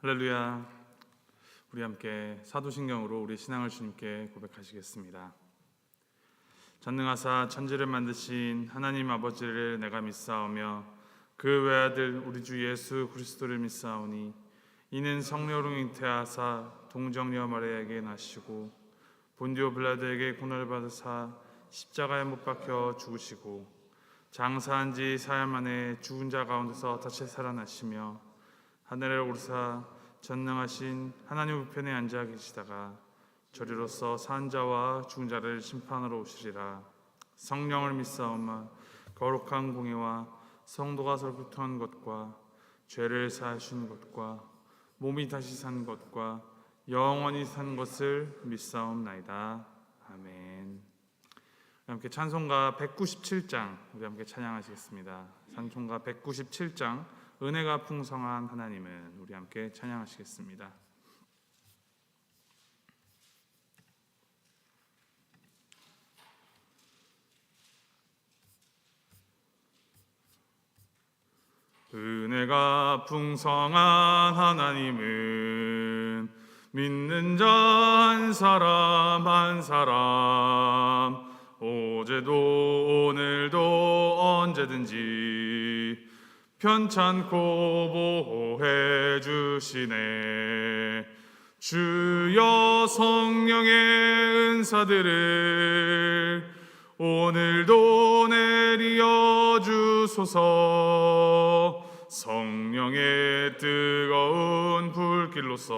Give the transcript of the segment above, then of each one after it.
할렐루야. 우리 함께 사도신경으로 우리 신앙을 주님께 고백하시겠습니다. 전능하사 천지를 만드신 하나님 아버지를 내가 믿사오며 그 외아들 우리 주 예수 그리스도를 믿사오니 이는 성령으로 잉태하사 동정녀 마리아에게 나시고 본디오 빌라도에게 고난을 받으사 십자가에 못 박혀 죽으시고 장사한 지 사흘 만에 죽은 자 가운데서 다시 살아나시며 하늘에 오르사 전능하신 하나님 우편에 앉아 계시다가 저리로서 산 자와 죽은 자를 심판하러 오시리라. 성령을 믿사오마 거룩한 공예와 성도가 서로 교통한 것과 죄를 사하신 것과 몸이 다시 산 것과 영원히 산 것을 믿사옵나이다. 아멘. 함께 찬송가 197장 우리 함께 찬양하시겠습니다. 찬송가 197장 은혜가 풍성한 하나님은 우리 함께 찬양하시겠습니다. 은혜가 풍성한 하나님은 믿는 자 한 사람 한 사람 어제도 오늘도 언제든지 편찮고 보호해 주시네. 주여 성령의 은사들을 오늘도 내리어 주소서. 성령의 뜨거운 불길로서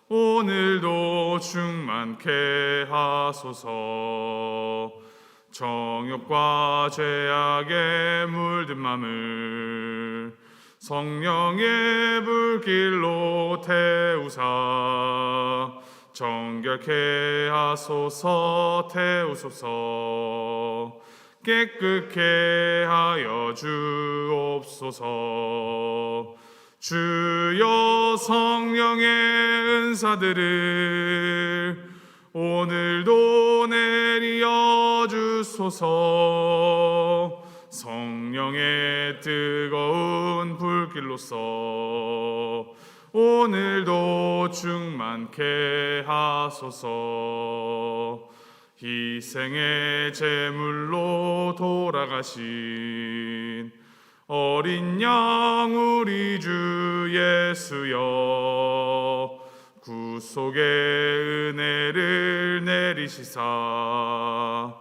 오늘도 충만케 하소서. 정욕과 죄악에 물든 맘을 성령의 불길로 태우사 정결케 하소서. 태우소서. 깨끗게 하여 주옵소서. 주여 성령의 은사들을 오늘도 내리어 주소서. 성령의 뜨거운 불길로서 오늘도 충만케 하소서. 희생의 제물로 돌아가신 어린 양 우리 주 예수여 구속의 은혜를 내리시사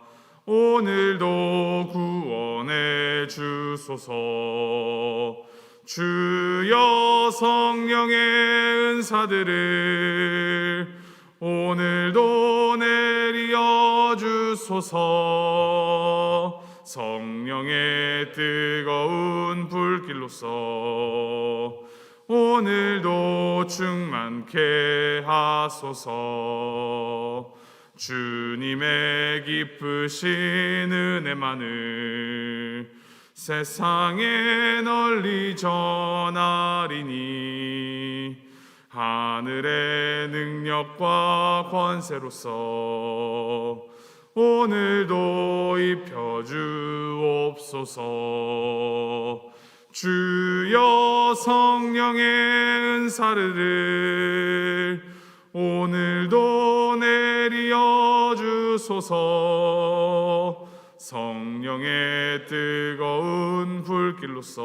오늘도 구원해 주소서. 주여 성령의 은사들을 오늘도 내리어 주소서. 성령의 뜨거운 불길로서 오늘도 충만케 하소서. 주님의 기쁘신 은혜만을 세상에 널리 전하리니 하늘의 능력과 권세로서 오늘도 입혀주옵소서. 주여 성령의 은사를 오늘도 내리어 주소서. 성령의 뜨거운 불길로서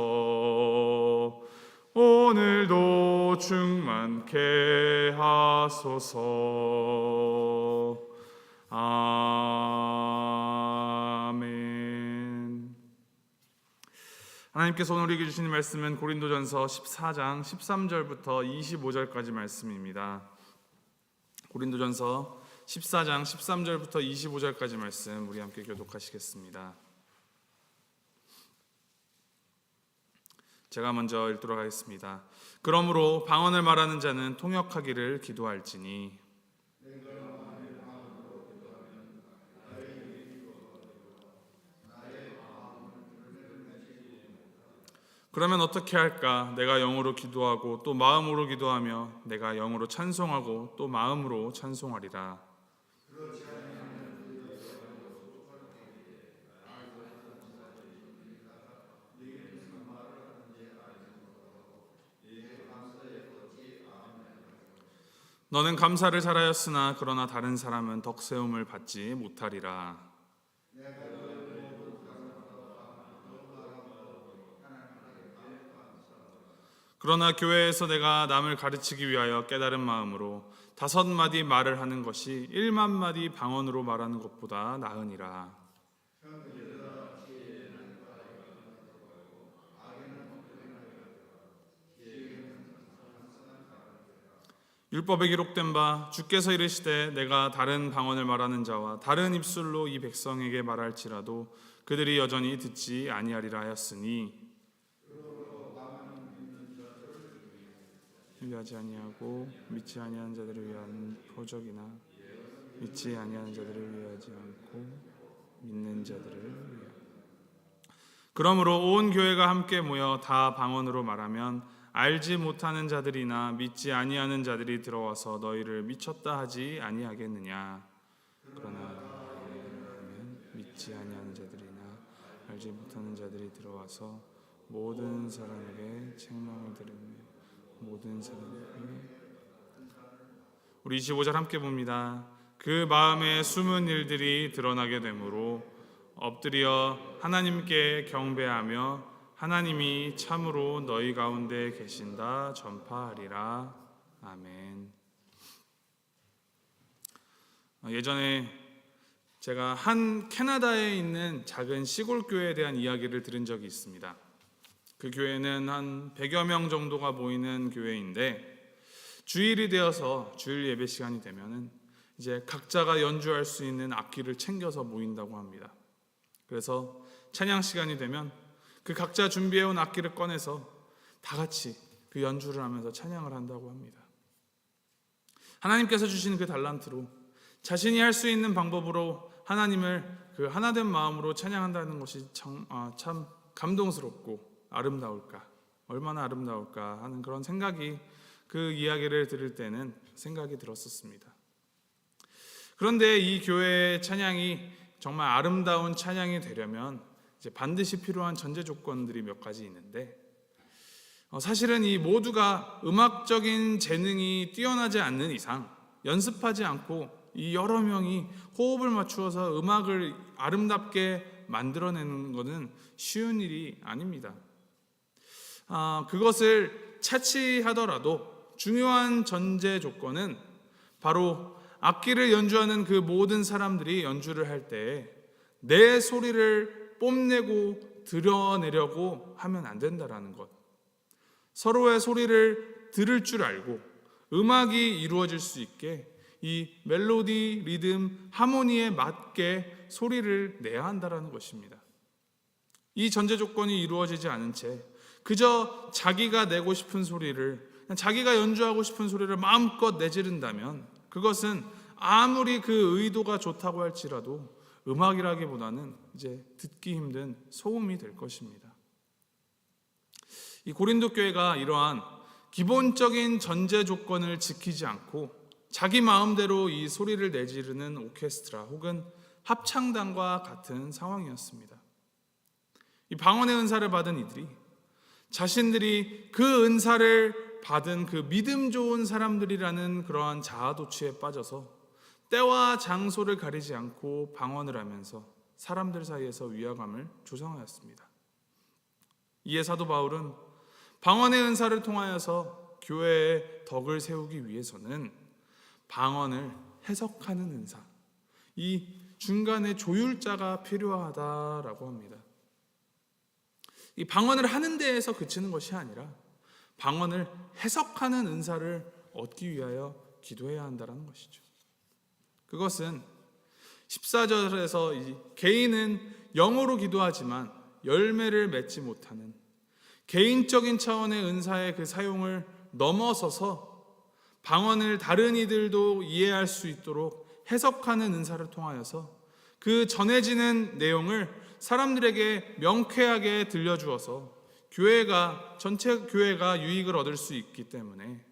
오늘도 충만케 하소서. 아멘. 하나님께서 오늘 우리에게 주시는 말씀은 고린도전서 14장 13절부터 25절까지 말씀입니다. 고린도전서 14장 13절부터 25절까지 말씀 우리 함께 교독하시겠습니다. 제가 먼저 읽도록 하겠습니다. 그러므로 방언을 말하는 자는 통역하기를 기도할지니 그러면 어떻게 할까? 내가 영으로 기도하고 또 마음으로 기도하며 내가 영으로 찬송하고 또 마음으로 찬송하리라. 너는 감사를 잘하였으나 그러나 다른 사람은 덕세움을 받지 못하리라. 그러나 교회에서 내가 남을 가르치기 위하여 깨달은 마음으로 5마디 말을 하는 것이 1만 마디 방언으로 말하는 것보다 나으니라. 율법에 기록된 바 주께서 이르시되 내가 다른 방언을 말하는 자와 다른 입술로 이 백성에게 말할지라도 그들이 여전히 듣지 아니하리라 하였으니 위하지 아니하고 믿지 아니하는 자들을 위한 표적이나 믿지 아니하는 자들을 위하지 않고 믿는 자들을 위하여. 그러므로 온 교회가 함께 모여 다 방언으로 말하면 알지 못하는 자들이나 믿지 아니하는 자들이 들어와서 너희를 미쳤다 하지 아니하겠느냐. 그러나 믿지 아니하는 자들이나 알지 못하는 자들이 들어와서 모든 사람에게 책망을 들으며 모든 사람에게. 우리 25절 함께 봅니다. 그 마음에 숨은 일들이 드러나게 되므로 엎드려 하나님께 경배하며 하나님이 참으로 너희 가운데 계신다 전파하리라. 아멘. 예전에 제가 한 캐나다에 있는 작은 시골 교회에 대한 이야기를 들은 적이 있습니다. 그 교회는 한 100여 명 정도가 모이는 교회인데 주일이 되어서 주일 예배 시간이 되면은 이제 각자가 연주할 수 있는 악기를 챙겨서 모인다고 합니다. 그래서 찬양 시간이 되면 그 각자 준비해온 악기를 꺼내서 다 같이 그 연주를 하면서 찬양을 한다고 합니다. 하나님께서 주신 그 달란트로 자신이 할 수 있는 방법으로 하나님을 그 하나된 마음으로 찬양한다는 것이 참 감동스럽고 아름다울까, 얼마나 아름다울까 하는 그런 생각이 그 이야기를 들을 때는 생각이 들었었습니다. 그런데 이 교회의 찬양이 정말 아름다운 찬양이 되려면 이제 반드시 필요한 전제 조건들이 몇 가지 있는데 사실은 이 모두가 음악적인 재능이 뛰어나지 않는 이상 연습하지 않고 이 여러 명이 호흡을 맞추어서 음악을 아름답게 만들어내는 것은 쉬운 일이 아닙니다. 그것을 차치하더라도 중요한 전제 조건은 바로 악기를 연주하는 그 모든 사람들이 연주를 할 때 내 소리를 뽐내고 드러내려고 하면 안 된다라는 것. 서로의 소리를 들을 줄 알고 음악이 이루어질 수 있게 이 멜로디, 리듬, 하모니에 맞게 소리를 내야 한다라는 것입니다. 이 전제 조건이 이루어지지 않은 채 그저 자기가 내고 싶은 소리를, 자기가 연주하고 싶은 소리를 마음껏 내지른다면 그것은 아무리 그 의도가 좋다고 할지라도 음악이라기보다는 이제 듣기 힘든 소음이 될 것입니다. 이 고린도 교회가 이러한 기본적인 전제 조건을 지키지 않고 자기 마음대로 이 소리를 내지르는 오케스트라 혹은 합창단과 같은 상황이었습니다. 이 방언의 은사를 받은 이들이 자신들이 그 은사를 받은 그 믿음 좋은 사람들이라는 그러한 자아도취에 빠져서 때와 장소를 가리지 않고 방언을 하면서 사람들 사이에서 위화감을 조성하였습니다. 이에 사도 바울은 방언의 은사를 통하여서 교회의 덕을 세우기 위해서는 방언을 해석하는 은사, 이 중간에 조율자가 필요하다라고 합니다. 이 방언을 하는 데에서 그치는 것이 아니라 방언을 해석하는 은사를 얻기 위하여 기도해야 한다는 것이죠. 그것은 14절에서 개인은 영어로 기도하지만 열매를 맺지 못하는 개인적인 차원의 은사의 그 사용을 넘어서서 방언을 다른 이들도 이해할 수 있도록 해석하는 은사를 통하여서 그 전해지는 내용을 사람들에게 명쾌하게 들려주어서 전체 교회가 유익을 얻을 수 있기 때문에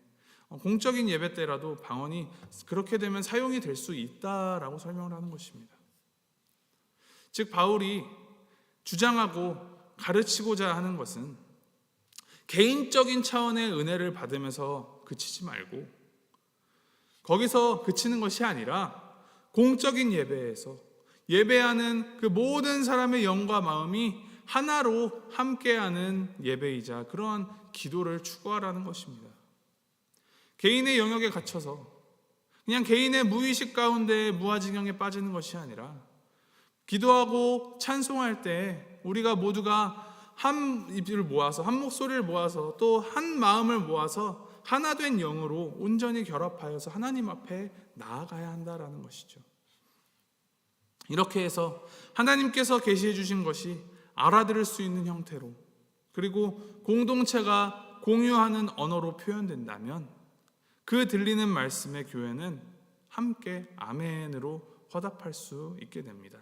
공적인 예배 때라도 방언이 그렇게 되면 사용이 될 수 있다라고 설명을 하는 것입니다. 즉 바울이 주장하고 가르치고자 하는 것은 개인적인 차원의 은혜를 받으면서 그치지 말고 거기서 그치는 것이 아니라 공적인 예배에서 예배하는 그 모든 사람의 영과 마음이 하나로 함께하는 예배이자 그러한 기도를 추구하라는 것입니다. 개인의 영역에 갇혀서 그냥 개인의 무의식 가운데 무아지경에 빠지는 것이 아니라 기도하고 찬송할 때 우리가 모두가 한 입을 모아서 한 목소리를 모아서 또 한 마음을 모아서 하나 된 영으로 온전히 결합하여서 하나님 앞에 나아가야 한다라는 것이죠. 이렇게 해서 하나님께서 계시해 주신 것이 알아들을 수 있는 형태로 그리고 공동체가 공유하는 언어로 표현된다면 그 들리는 말씀의 교회는 함께 아멘으로 화답할 수 있게 됩니다.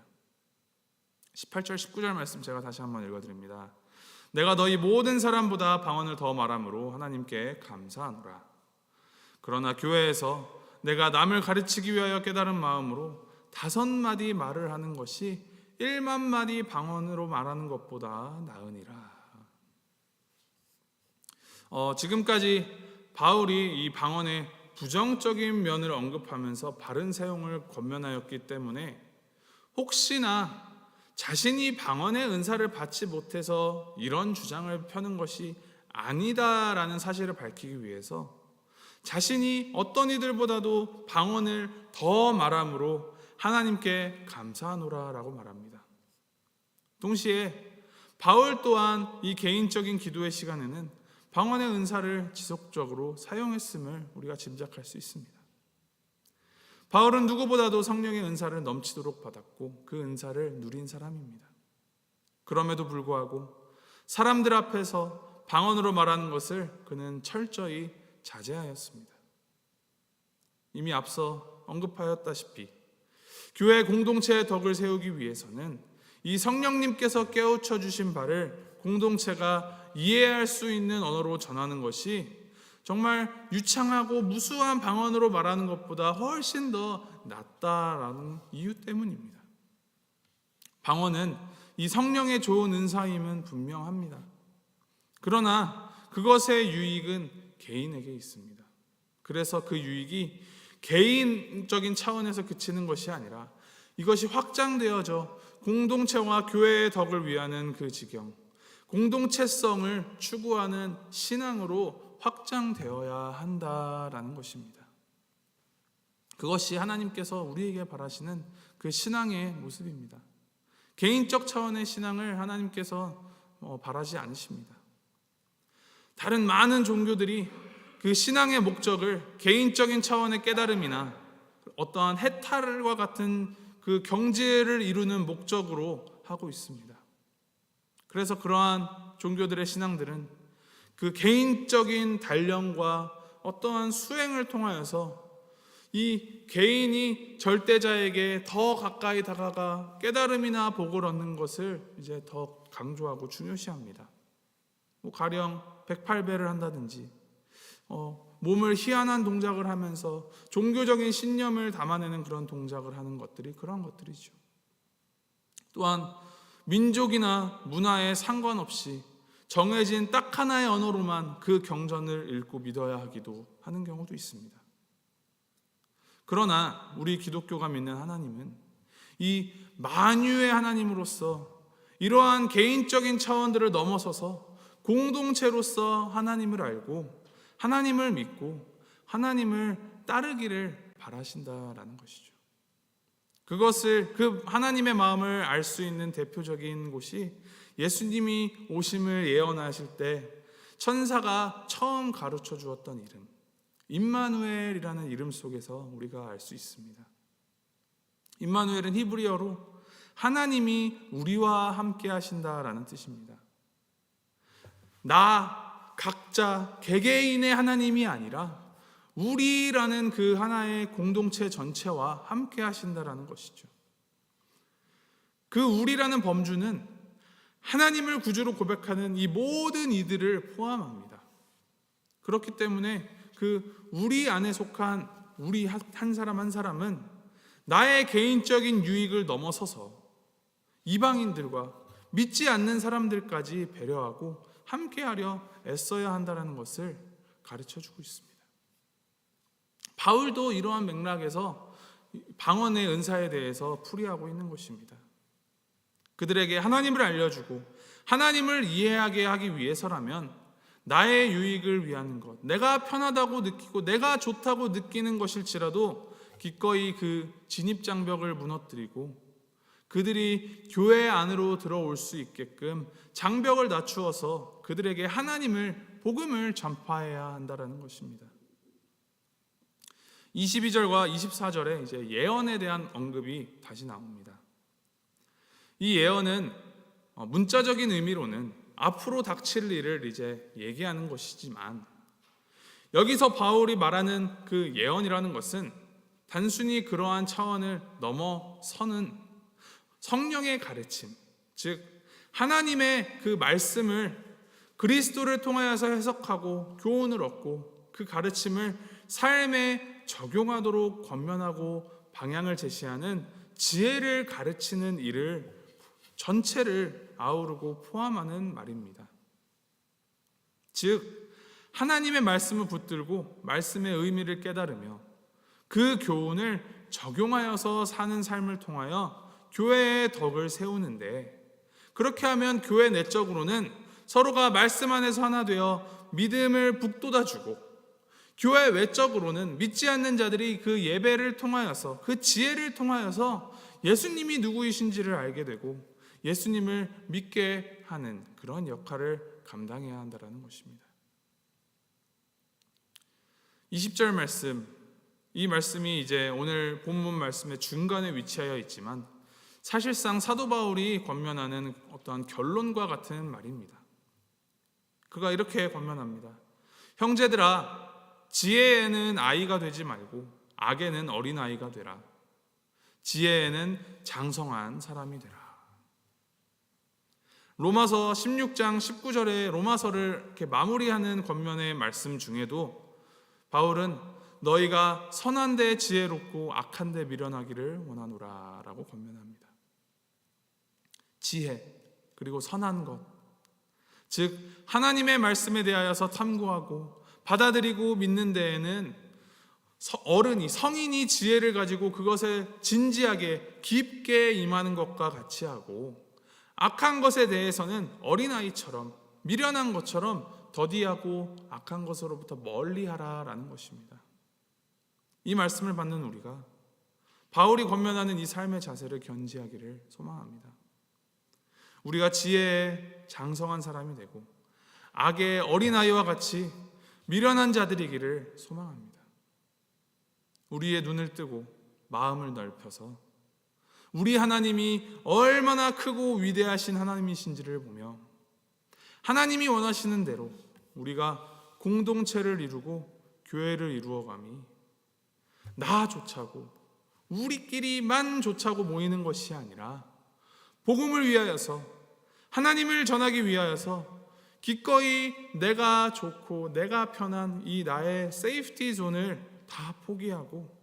18절 19절 말씀 제가 다시 한번 읽어드립니다. 내가 너희 모든 사람보다 방언을 더 말함으로 하나님께 감사하노라. 그러나 교회에서 내가 남을 가르치기 위하여 깨달은 마음으로 5마디 말을 하는 것이 1만 마디 방언으로 말하는 것보다 나으니라. 지금까지 바울이 이 방언의 부정적인 면을 언급하면서 바른 사용을 권면하였기 때문에 혹시나 자신이 방언의 은사를 받지 못해서 이런 주장을 펴는 것이 아니다라는 사실을 밝히기 위해서 자신이 어떤 이들보다도 방언을 더 말함으로 하나님께 감사하노라라고 말합니다. 동시에 바울 또한 이 개인적인 기도의 시간에는 방언의 은사를 지속적으로 사용했음을 우리가 짐작할 수 있습니다. 바울은 누구보다도 성령의 은사를 넘치도록 받았고 그 은사를 누린 사람입니다. 그럼에도 불구하고 사람들 앞에서 방언으로 말하는 것을 그는 철저히 자제하였습니다. 이미 앞서 언급하였다시피 교회 공동체의 덕을 세우기 위해서는 이 성령님께서 깨우쳐 주신 바를 공동체가 이해할 수 있는 언어로 전하는 것이 정말 유창하고 무수한 방언으로 말하는 것보다 훨씬 더 낫다라는 이유 때문입니다. 방언은 이 성령의 좋은 은사임은 분명합니다. 그러나 그것의 유익은 개인에게 있습니다. 그래서 그 유익이 개인적인 차원에서 그치는 것이 아니라 이것이 확장되어져 공동체와 교회의 덕을 위하는 그 지경, 공동체성을 추구하는 신앙으로 확장되어야 한다라는 것입니다. 그것이 하나님께서 우리에게 바라시는 그 신앙의 모습입니다. 개인적 차원의 신앙을 하나님께서 바라지 않으십니다. 다른 많은 종교들이 그 신앙의 목적을 개인적인 차원의 깨달음이나 어떠한 해탈과 같은 그 경제를 이루는 목적으로 하고 있습니다. 그래서 그러한 종교들의 신앙들은 그 개인적인 단련과 어떠한 수행을 통하여서 이 개인이 절대자에게 더 가까이 다가가 깨달음이나 복을 얻는 것을 이제 더 강조하고 중요시합니다. 가령 108배를 한다든지 몸을 희한한 동작을 하면서 종교적인 신념을 담아내는 그런 동작을 하는 것들이 그런 것들이죠. 또한 민족이나 문화에 상관없이 정해진 딱 하나의 언어로만 그 경전을 읽고 믿어야 하기도 하는 경우도 있습니다. 그러나 우리 기독교가 믿는 하나님은 이 만유의 하나님으로서 이러한 개인적인 차원들을 넘어서서 공동체로서 하나님을 알고 하나님을 믿고 하나님을 따르기를 바라신다라는 것이죠. 그것을 그 하나님의 마음을 알 수 있는 대표적인 곳이 예수님이 오심을 예언하실 때 천사가 처음 가르쳐 주었던 이름 임마누엘이라는 이름 속에서 우리가 알 수 있습니다. 임마누엘은 히브리어로 하나님이 우리와 함께 하신다라는 뜻입니다. 각자 개개인의 하나님이 아니라 우리라는 그 하나의 공동체 전체와 함께 하신다라는 것이죠. 그 우리라는 범주는 하나님을 구주로 고백하는 이 모든 이들을 포함합니다. 그렇기 때문에 그 우리 안에 속한 우리 한 사람 한 사람은 나의 개인적인 유익을 넘어서서 이방인들과 믿지 않는 사람들까지 배려하고 함께하려 애써야 한다는 것을 가르쳐주고 있습니다. 바울도 이러한 맥락에서 방언의 은사에 대해서 풀이하고 있는 것입니다. 그들에게 하나님을 알려주고 하나님을 이해하게 하기 위해서라면 나의 유익을 위한 것, 내가 편하다고 느끼고 내가 좋다고 느끼는 것일지라도 기꺼이 그 진입장벽을 무너뜨리고 그들이 교회 안으로 들어올 수 있게끔 장벽을 낮추어서 그들에게 하나님을, 복음을 전파해야 한다는 것입니다. 22절과 24절에 이제 예언에 대한 언급이 다시 나옵니다. 이 예언은 문자적인 의미로는 앞으로 닥칠 일을 이제 얘기하는 것이지만, 여기서 바울이 말하는 그 예언이라는 것은 단순히 그러한 차원을 넘어서는 성령의 가르침, 즉 하나님의 그 말씀을 그리스도를 통하여서 해석하고 교훈을 얻고 그 가르침을 삶에 적용하도록 권면하고 방향을 제시하는 지혜를 가르치는 일을 전체를 아우르고 포함하는 말입니다. 즉 하나님의 말씀을 붙들고 말씀의 의미를 깨달으며 그 교훈을 적용하여서 사는 삶을 통하여 교회의 덕을 세우는데, 그렇게 하면 교회 내적으로는 서로가 말씀 안에서 하나 되어 믿음을 북돋아주고, 교회 외적으로는 믿지 않는 자들이 그 예배를 통하여서, 그 지혜를 통하여서 예수님이 누구이신지를 알게 되고 예수님을 믿게 하는 그런 역할을 감당해야 한다는 것입니다. 20절 말씀, 이 말씀이 이제 오늘 본문 말씀의 중간에 위치하여 있지만 사실상 사도 바울이 권면하는 어떠한 결론과 같은 말입니다. 그가 이렇게 권면합니다. 형제들아, 지혜에는 아이가 되지 말고 악에는 어린아이가 되라. 지혜에는 장성한 사람이 되라. 로마서 16장 19절에 로마서를 이렇게 마무리하는 권면의 말씀 중에도 바울은 너희가 선한데 지혜롭고 악한데 미련하기를 원하노라 라고 권면합니다. 지혜, 그리고 선한 것, 즉 하나님의 말씀에 대하여서 탐구하고 받아들이고 믿는 데에는 어른이, 성인이 지혜를 가지고 그것에 진지하게 깊게 임하는 것과 같이 하고, 악한 것에 대해서는 어린아이처럼 미련한 것처럼 더디하고 악한 것으로부터 멀리하라라는 것입니다. 이 말씀을 받는 우리가 바울이 권면하는 이 삶의 자세를 견지하기를 소망합니다. 우리가 지혜에 장성한 사람이 되고 악의 어린아이와 같이 미련한 자들이기를 소망합니다. 우리의 눈을 뜨고 마음을 넓혀서 우리 하나님이 얼마나 크고 위대하신 하나님이신지를 보며 하나님이 원하시는 대로 우리가 공동체를 이루고 교회를 이루어감이 나 좋자고 우리끼리만 좋자고 모이는 것이 아니라 복음을 위하여서, 하나님을 전하기 위하여서 기꺼이 내가 좋고 내가 편한 이 나의 세이프티 존을 다 포기하고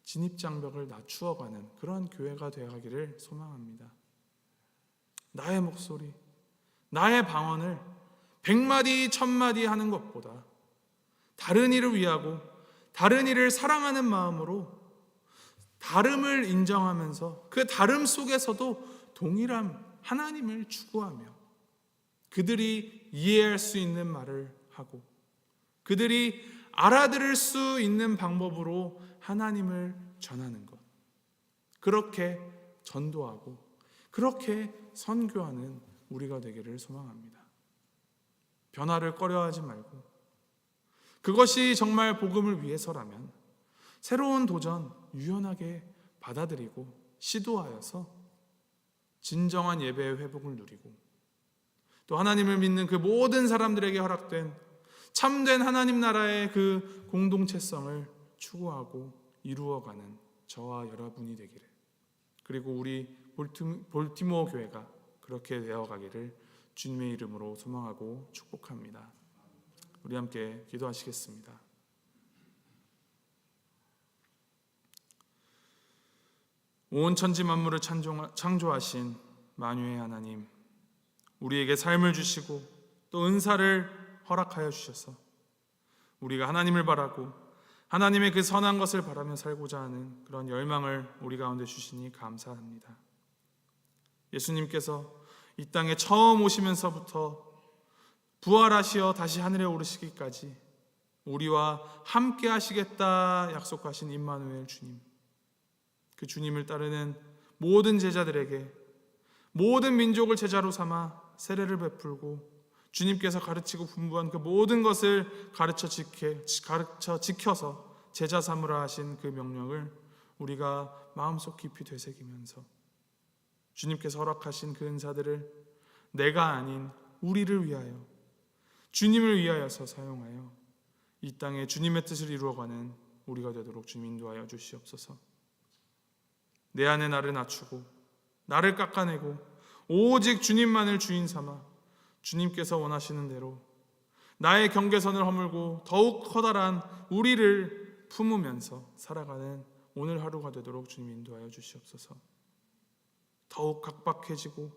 진입장벽을 낮추어가는 그런 교회가 되어가기를 소망합니다. 나의 목소리, 나의 방언을 100마디 1000마디 하는 것보다 다른 이를 위하고 다른 이를 사랑하는 마음으로 다름을 인정하면서 그 다름 속에서도 동일한 하나님을 추구하며 그들이 이해할 수 있는 말을 하고 그들이 알아들을 수 있는 방법으로 하나님을 전하는 것, 그렇게 전도하고 그렇게 선교하는 우리가 되기를 소망합니다. 변화를 꺼려하지 말고 그것이 정말 복음을 위해서라면 새로운 도전 유연하게 받아들이고 시도하여서 진정한 예배의 회복을 누리고 또 하나님을 믿는 그 모든 사람들에게 허락된 참된 하나님 나라의 그 공동체성을 추구하고 이루어가는 저와 여러분이 되기를, 그리고 우리 볼티모어 교회가 그렇게 되어가기를 주님의 이름으로 소망하고 축복합니다. 우리 함께 기도하시겠습니다. 온 천지 만물을 창조하신 만유의 하나님, 우리에게 삶을 주시고 또 은사를 허락하여 주셔서 우리가 하나님을 바라고 하나님의 그 선한 것을 바라며 살고자 하는 그런 열망을 우리 가운데 주시니 감사합니다. 예수님께서 이 땅에 처음 오시면서부터 부활하시어 다시 하늘에 오르시기까지 우리와 함께 하시겠다 약속하신 임마누엘 주님, 그 주님을 따르는 모든 제자들에게 모든 민족을 제자로 삼아 세례를 베풀고 주님께서 가르치고 분부한 그 모든 것을 가르쳐 지켜서 제자 삼으라 하신 그 명령을 우리가 마음속 깊이 되새기면서 주님께서 허락하신 그 은사들을 내가 아닌 우리를 위하여, 주님을 위하여서 사용하여 이 땅에 주님의 뜻을 이루어가는 우리가 되도록 주님 인도하여 주시옵소서. 내 안에 나를 낮추고 나를 깎아내고 오직 주님만을 주인 삼아 주님께서 원하시는 대로 나의 경계선을 허물고 더욱 커다란 우리를 품으면서 살아가는 오늘 하루가 되도록 주님 인도하여 주시옵소서. 더욱 각박해지고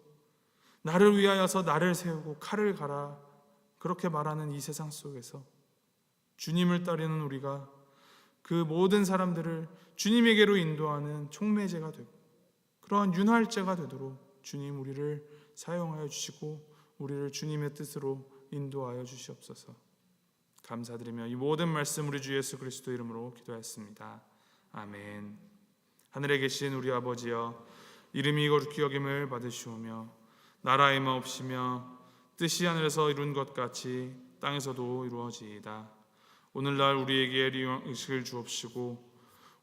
나를 위하여서 나를 세우고 칼을 갈아 그렇게 말하는 이 세상 속에서 주님을 따르는 우리가 그 모든 사람들을 주님에게로 인도하는 촉매제가 되고 그러한 윤활제가 되도록 주님 우리를 사용하여 주시고 우리를 주님의 뜻으로 인도하여 주시옵소서. 감사드리며 이 모든 말씀 우리 주 예수 그리스도 이름으로 기도했습니다. 아멘. 하늘에 계신 우리 아버지여, 이름이 거룩히 여김을 받으시오며 나라의 마옵시며 뜻이 하늘에서 이룬 것 같이 땅에서도 이루어지이다. 오늘날 우리에게 일용식을 주옵시고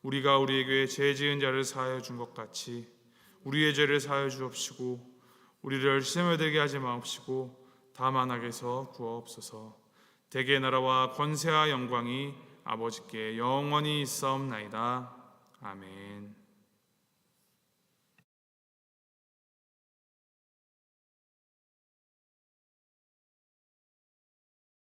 우리가 우리에게 죄 지은 자를 사하여 준 것 같이 우리의 죄를 사하여 주옵시고 우리를 시험에 들게 하지 마옵시고 다만 악에서 구하옵소서. 대개 나라와 권세와 영광이 아버지께 영원히 있사옵나이다. 아멘.